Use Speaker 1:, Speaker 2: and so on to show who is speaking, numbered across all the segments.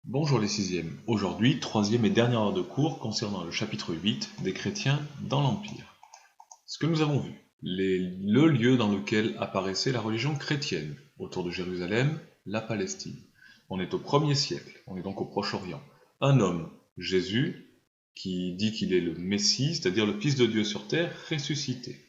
Speaker 1: Bonjour les sixièmes, aujourd'hui, troisième et dernière heure de cours concernant le chapitre 8 des chrétiens dans l'Empire. Ce que nous avons vu, le lieu dans lequel apparaissait la religion chrétienne, autour de Jérusalem, la Palestine. On est au 1er siècle, on est donc au Proche-Orient. Un homme, Jésus, qui dit qu'il est le Messie, c'est-à-dire le Fils de Dieu sur terre, ressuscité.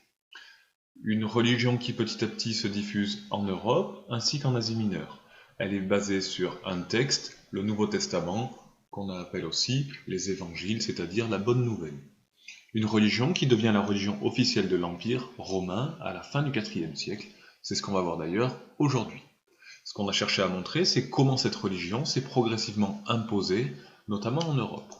Speaker 1: Une religion qui petit à petit se diffuse en Europe ainsi qu'en Asie mineure. Elle est basée sur un texte, le Nouveau Testament, qu'on appelle aussi les évangiles, c'est-à-dire la bonne nouvelle. Une religion qui devient la religion officielle de l'Empire romain à la fin du IVe siècle. C'est ce qu'on va voir d'ailleurs aujourd'hui. Ce qu'on a cherché à montrer, c'est comment cette religion s'est progressivement imposée, notamment en Europe.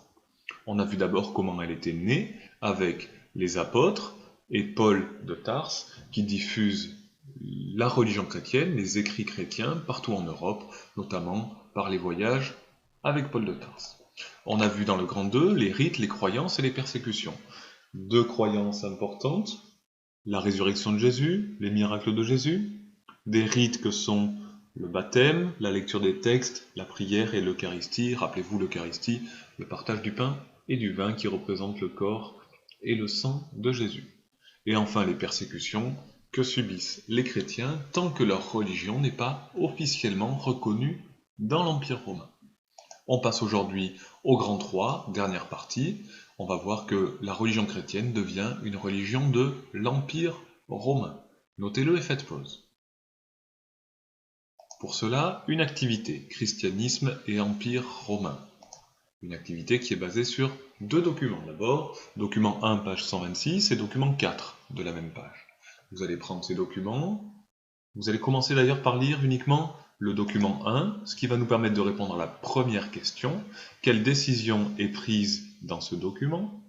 Speaker 1: On a vu d'abord comment elle était née avec les apôtres et Paul de Tarse qui diffusent la religion chrétienne, les écrits chrétiens partout en Europe, notamment par les voyages avec Paul de Tarse. On a vu dans le Grand 2 les rites, les croyances et les persécutions. Deux croyances importantes, la résurrection de Jésus, les miracles de Jésus, des rites que sont le baptême, la lecture des textes, la prière et l'Eucharistie. Rappelez-vous l'Eucharistie, le partage du pain et du vin qui représente le corps et le sang de Jésus. Et enfin les persécutions que subissent les chrétiens tant que leur religion n'est pas officiellement reconnue dans l'Empire romain. On passe aujourd'hui au Grand 3, dernière partie. On va voir que la religion chrétienne devient une religion de l'Empire romain. Notez-le et faites pause. Pour cela, une activité, christianisme et Empire romain. Une activité qui est basée sur deux documents. D'abord, document 1, page 126, et document 4 de la même page. Vous allez prendre ces documents. Vous allez commencer d'ailleurs par lire uniquement le document 1, ce qui va nous permettre de répondre à la première question. Quelle décision est prise dans ce document?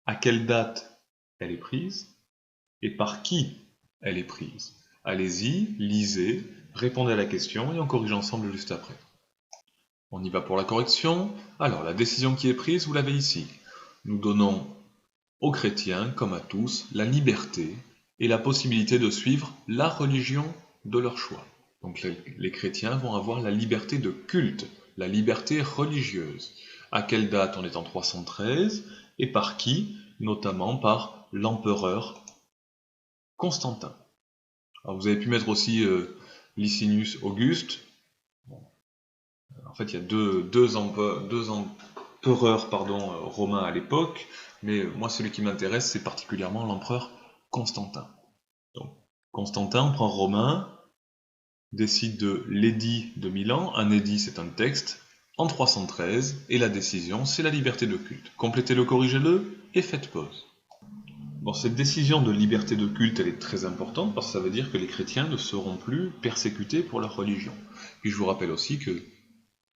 Speaker 1: À quelle date elle est prise? Et par qui elle est prise? Allez-y, lisez, répondez à la question et on corrige ensemble juste après. On y va pour la correction. Alors, la décision qui est prise, vous l'avez ici. Nous donnons aux chrétiens, comme à tous, la liberté et la possibilité de suivre la religion de leur choix. Donc les chrétiens vont avoir la liberté de culte, la liberté religieuse. À quelle date? On est en 313, et par qui? Notamment par l'empereur Constantin. Alors vous avez pu mettre aussi Licinius Auguste. En fait, il y a deux empereurs romains à l'époque, mais moi, celui qui m'intéresse, c'est particulièrement l'empereur Constantin. Donc, Constantin, empereur romain, décide de l'édit de Milan. Un édit, c'est un texte, en 313, et la décision, c'est la liberté de culte. Complétez-le, corrigez-le, et faites pause. Bon, cette décision de liberté de culte, elle est très importante, parce que ça veut dire que les chrétiens ne seront plus persécutés pour leur religion. Puis je vous rappelle aussi que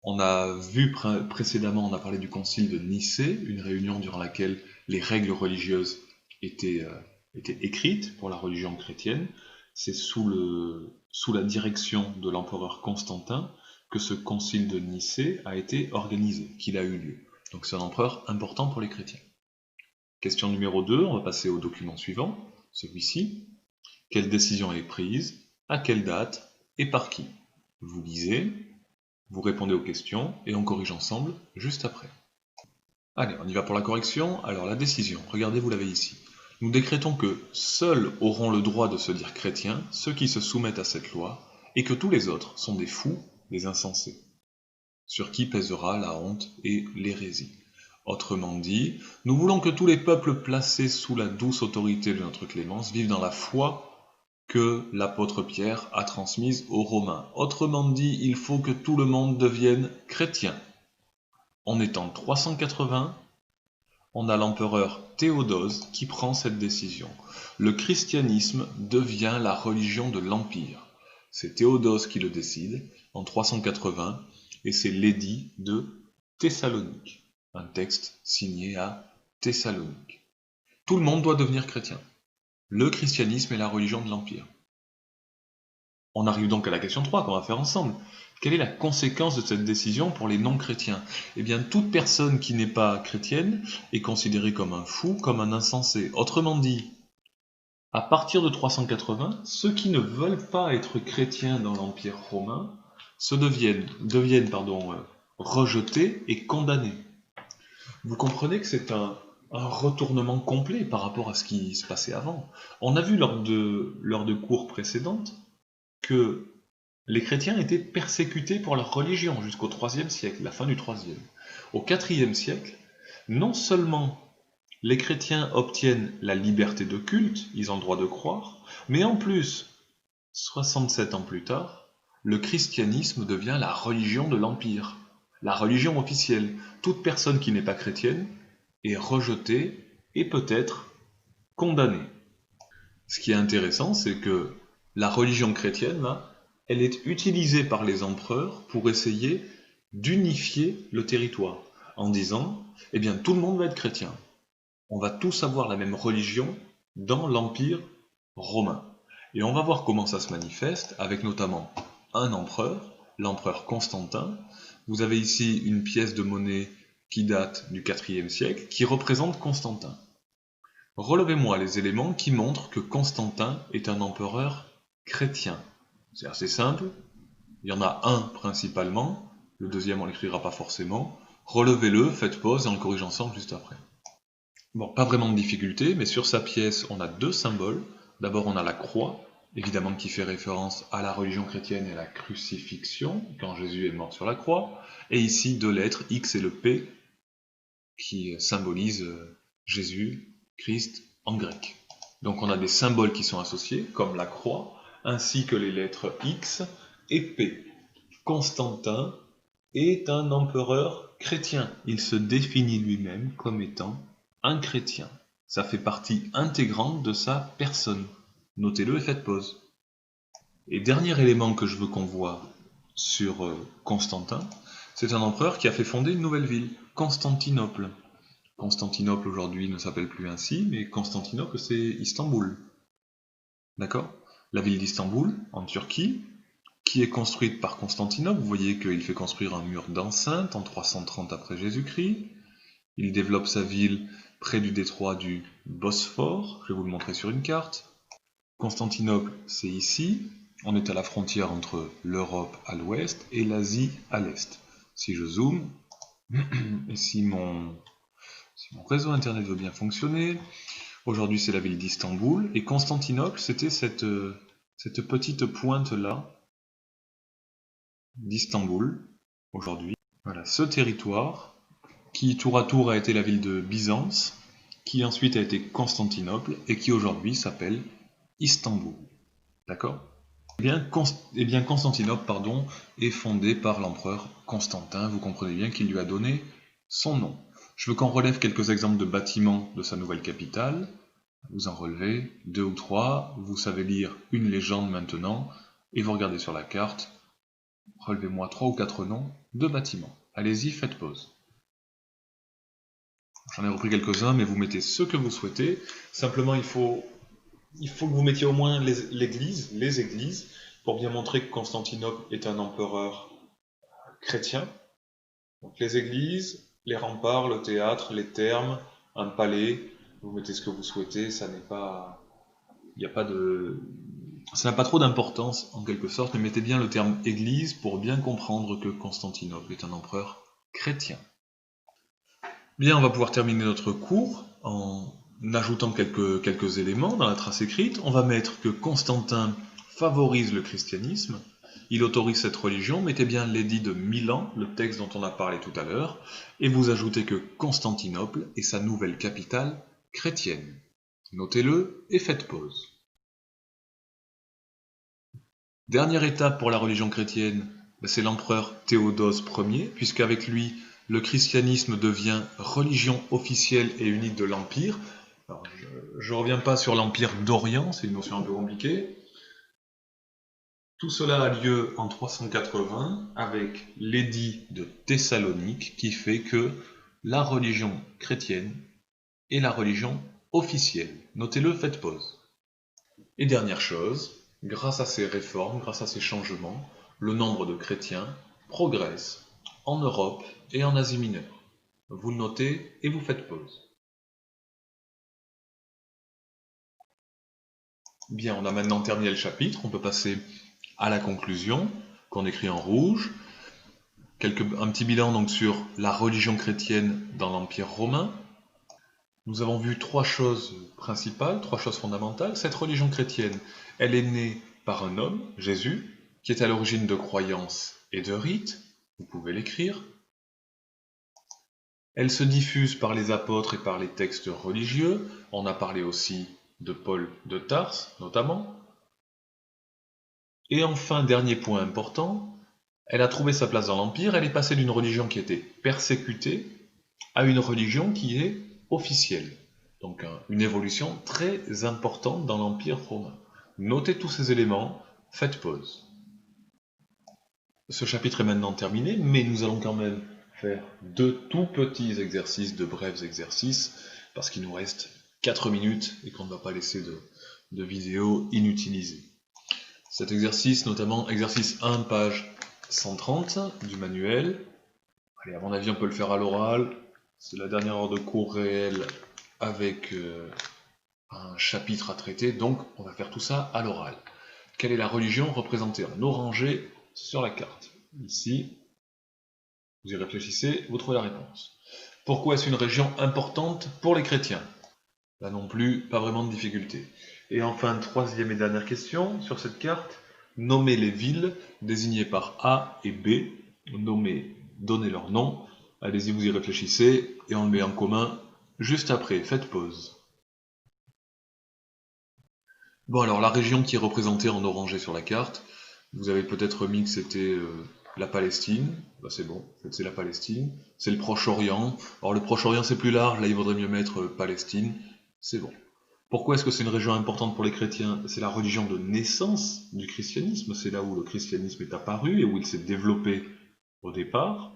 Speaker 1: on a vu précédemment, on a parlé du concile de Nicée, une réunion durant laquelle les règles religieuses étaient écrites pour la religion chrétienne. C'est sous la direction de l'empereur Constantin que ce concile de Nicée a été organisé, qu'il a eu lieu. Donc c'est un empereur important pour les chrétiens. Question numéro 2, on va passer au document suivant, celui-ci. Quelle décision est prise? À quelle date? Et par qui? Vous lisez. Vous répondez aux questions et on corrige ensemble juste après. Allez, on y va pour la correction. Alors la décision, regardez, vous l'avez ici. Nous décrétons que seuls auront le droit de se dire chrétiens ceux qui se soumettent à cette loi et que tous les autres sont des fous, des insensés, sur qui pèsera la honte et l'hérésie. Autrement dit, nous voulons que tous les peuples placés sous la douce autorité de notre Clémence vivent dans la foi que l'apôtre Pierre a transmise aux Romains. Autrement dit, il faut que tout le monde devienne chrétien. On est en 380, on a l'empereur Théodose qui prend cette décision. Le christianisme devient la religion de l'Empire. C'est Théodose qui le décide, en 380, et c'est l'édit de Thessalonique, un texte signé à Thessalonique. Tout le monde doit devenir chrétien. Le christianisme est la religion de l'Empire. On arrive donc à la question 3 qu'on va faire ensemble. Quelle est la conséquence de cette décision pour les non-chrétiens? Eh bien, toute personne qui n'est pas chrétienne est considérée comme un fou, comme un insensé. Autrement dit, à partir de 380, ceux qui ne veulent pas être chrétiens dans l'Empire romain deviennent rejetés et condamnés. Vous comprenez que c'est un retournement complet par rapport à ce qui se passait avant. On a vu lors de cours précédentes que les chrétiens étaient persécutés pour leur religion jusqu'au IIIe siècle, la fin du IIIe. Au IVe siècle, non seulement les chrétiens obtiennent la liberté de culte, ils ont le droit de croire, mais en plus, 67 ans plus tard, le christianisme devient la religion de l'Empire, la religion officielle. Toute personne qui n'est pas chrétienne est rejetée et peut-être condamnée. Ce qui est intéressant, c'est que la religion chrétienne, là, elle est utilisée par les empereurs pour essayer d'unifier le territoire, en disant, eh bien, tout le monde va être chrétien. On va tous avoir la même religion dans l'Empire romain. Et on va voir comment ça se manifeste, avec notamment un empereur, l'empereur Constantin. Vous avez ici une pièce de monnaie qui date du IVe siècle, qui représente Constantin. Relevez-moi les éléments qui montrent que Constantin est un empereur chrétien. C'est assez simple, il y en a un principalement, le deuxième on l'écrira pas forcément. Relevez-le, faites pause et on le corrige ensemble juste après. Bon, pas vraiment de difficulté, mais sur sa pièce, on a deux symboles. D'abord, on a la croix, évidemment qui fait référence à la religion chrétienne et à la crucifixion, quand Jésus est mort sur la croix. Et ici, deux lettres, X et le P, qui symbolisent Jésus, Christ en grec. Donc on a des symboles qui sont associés, comme la croix, ainsi que les lettres X et P. Constantin est un empereur chrétien. Il se définit lui-même comme étant un chrétien. Ça fait partie intégrante de sa personne. Notez-le et faites pause. Et dernier élément que je veux qu'on voit sur Constantin, c'est un empereur qui a fait fonder une nouvelle ville, Constantinople. Constantinople aujourd'hui ne s'appelle plus ainsi, mais Constantinople c'est Istanbul. D'accord? La ville d'Istanbul, en Turquie, qui est construite par Constantinople. Vous voyez qu'il fait construire un mur d'enceinte en 330 après Jésus-Christ. Il développe sa ville près du détroit du Bosphore, je vais vous le montrer sur une carte. Constantinople, c'est ici, on est à la frontière entre l'Europe à l'ouest et l'Asie à l'est. Si je zoome, et si mon réseau internet veut bien fonctionner, aujourd'hui c'est la ville d'Istanbul, et Constantinople, c'était cette petite pointe-là d'Istanbul, aujourd'hui. Voilà, ce territoire, qui tour à tour a été la ville de Byzance, qui ensuite a été Constantinople, et qui aujourd'hui s'appelle Istanbul. D'accord ? Eh bien, Constantinople, est fondée par l'empereur Constantin. Vous comprenez bien qu'il lui a donné son nom. Je veux qu'on relève quelques exemples de bâtiments de sa nouvelle capitale. Vous en relevez 2 ou 3. Vous savez lire une légende maintenant. Et vous regardez sur la carte. Relevez-moi 3 ou 4 noms de bâtiments. Allez-y, faites pause. J'en ai repris quelques-uns, mais vous mettez ce que vous souhaitez. Simplement, il faut que vous mettiez au moins les églises, pour bien montrer que Constantinople est un empereur chrétien. Donc les églises, les remparts, le théâtre, les thermes, un palais, vous mettez ce que vous souhaitez, ça n'a pas trop d'importance en quelque sorte, mais mettez bien le terme église pour bien comprendre que Constantinople est un empereur chrétien. Bien, on va pouvoir terminer notre cours en ajoutant quelques éléments dans la trace écrite. On va mettre que Constantin favorise le christianisme, il autorise cette religion, mettez bien l'édit de Milan, le texte dont on a parlé tout à l'heure, et vous ajoutez que Constantinople est sa nouvelle capitale chrétienne. Notez-le et faites pause. Dernière étape pour la religion chrétienne, c'est l'empereur Théodose Ier, puisqu'avec lui, le christianisme devient religion officielle et unique de l'Empire. Alors, je ne reviens pas sur l'Empire d'Orient, c'est une notion un peu compliquée. Tout cela a lieu en 380 avec l'édit de Thessalonique qui fait que la religion chrétienne est la religion officielle. Notez-le, faites pause. Et dernière chose, grâce à ces réformes, grâce à ces changements, le nombre de chrétiens progresse en Europe et en Asie mineure. Vous le notez et vous faites pause. Bien, on a maintenant terminé le chapitre, on peut passer à la conclusion. qu'on écrit en rouge. Un petit bilan donc sur la religion chrétienne dans l'Empire romain. Nous avons vu trois choses principales, trois choses fondamentales. Cette religion chrétienne, elle est née par un homme, Jésus, qui est à l'origine de croyances et de rites. Vous pouvez l'écrire. Elle se diffuse par les apôtres et par les textes religieux. On a parlé aussi de Paul de Tarse, notamment. Et enfin, dernier point important, elle a trouvé sa place dans l'Empire. Elle est passée d'une religion qui était persécutée à une religion qui est officielle. Donc une évolution très importante dans l'Empire romain. Notez tous ces éléments, faites pause. Ce chapitre est maintenant terminé, mais nous allons quand même faire deux tout petits exercices, de brefs exercices, parce qu'il nous reste 4 minutes et qu'on ne va pas laisser de vidéo inutilisée. Cet exercice, notamment exercice 1, page 130 du manuel. Allez, à mon avis, on peut le faire à l'oral. C'est la dernière heure de cours réel avec un chapitre à traiter, donc on va faire tout ça à l'oral. Quelle est la religion représentée en orangé sur la carte? Ici, vous y réfléchissez, vous trouvez la réponse. Pourquoi est-ce une région importante pour les chrétiens? Là non plus, pas vraiment de difficulté. Et enfin, troisième et dernière question, sur cette carte, nommez les villes désignées par A et B, donnez leur nom, allez-y, vous y réfléchissez, et on le met en commun juste après, faites pause. Bon alors, la région qui est représentée en orangé sur la carte, vous avez peut-être mis que c'était la Palestine, bah c'est bon, en fait, c'est la Palestine, c'est le Proche-Orient, alors le Proche-Orient c'est plus large, là il vaudrait mieux mettre Palestine, c'est bon. Pourquoi est-ce que c'est une région importante pour les chrétiens? C'est la religion de naissance du christianisme, c'est là où le christianisme est apparu et où il s'est développé au départ.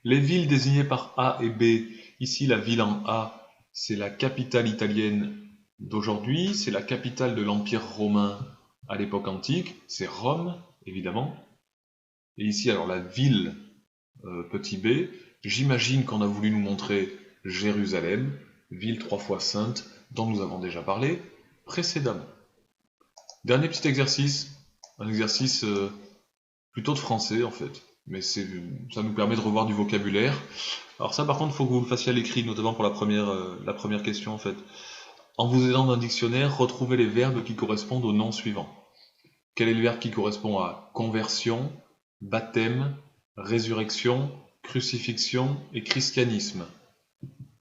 Speaker 1: Les villes désignées par A et B, ici la ville en A, c'est la capitale italienne d'aujourd'hui, c'est la capitale de l'Empire romain à l'époque antique, c'est Rome, évidemment. Et ici, alors la ville, petit b, j'imagine qu'on a voulu nous montrer Jérusalem, ville 3 fois sainte, dont nous avons déjà parlé précédemment. Dernier petit exercice, un exercice plutôt de français en fait, mais ça nous permet de revoir du vocabulaire. Alors ça par contre, il faut que vous le fassiez à l'écrit, notamment pour la première question en fait. En vous aidant d'un dictionnaire, retrouvez les verbes qui correspondent aux noms suivants. Quel est le verbe qui correspond à conversion, baptême, résurrection, crucifixion et christianisme?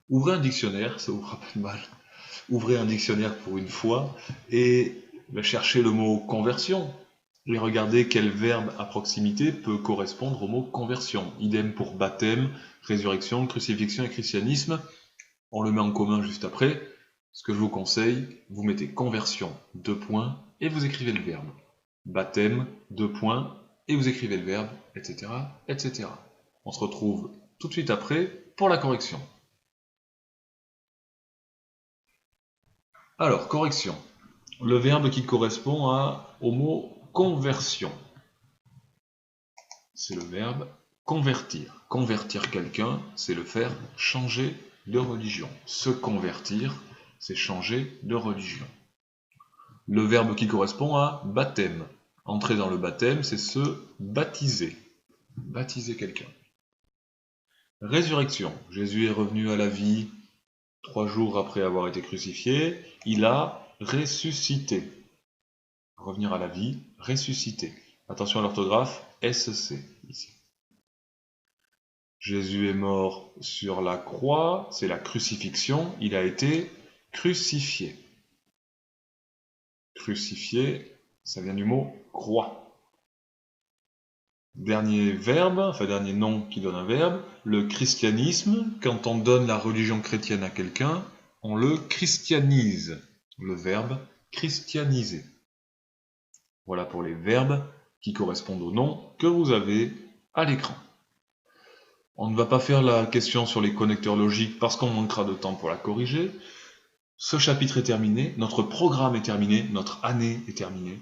Speaker 1: Ouvrez un dictionnaire, ça vous fera pas de mal. Ouvrez un dictionnaire pour une fois et cherchez le mot conversion et regardez quel verbe à proximité peut correspondre au mot conversion. Idem pour baptême, résurrection, crucifixion et christianisme. On le met en commun juste après. Ce que je vous conseille, vous mettez conversion, 2 points, et vous écrivez le verbe. Baptême, 2 points, et vous écrivez le verbe, etc., etc. On se retrouve tout de suite après pour la correction. Alors, correction. Le verbe qui correspond au mot conversion. C'est le verbe convertir. Convertir quelqu'un, c'est le faire changer de religion. Se convertir, c'est changer de religion. Le verbe qui correspond à baptême. Entrer dans le baptême, c'est se baptiser. Baptiser quelqu'un. Résurrection. Jésus est revenu à la vie 3 jours après avoir été crucifié. Il a ressuscité. Revenir à la vie, ressuscité. Attention à l'orthographe, SC ici. Jésus est mort sur la croix, c'est la crucifixion, il a été crucifié. Crucifié, ça vient du mot croix. Dernier verbe, enfin dernier nom qui donne un verbe, le christianisme, quand on donne la religion chrétienne à quelqu'un, on le christianise. Le verbe christianiser. Voilà pour les verbes qui correspondent au nom que vous avez à l'écran. On ne va pas faire la question sur les connecteurs logiques parce qu'on manquera de temps pour la corriger. Ce chapitre est terminé, notre programme est terminé, notre année est terminée.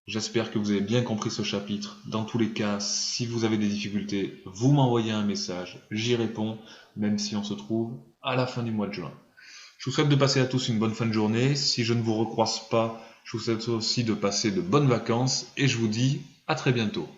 Speaker 1: J'espère que vous avez bien compris ce chapitre. Dans tous les cas, si vous avez des difficultés, vous m'envoyez un message, j'y réponds, même si on se trouve à la fin du mois de juin. Je vous souhaite de passer à tous une bonne fin de journée. Si je ne vous recroise pas, je vous souhaite aussi de passer de bonnes vacances et je vous dis à très bientôt.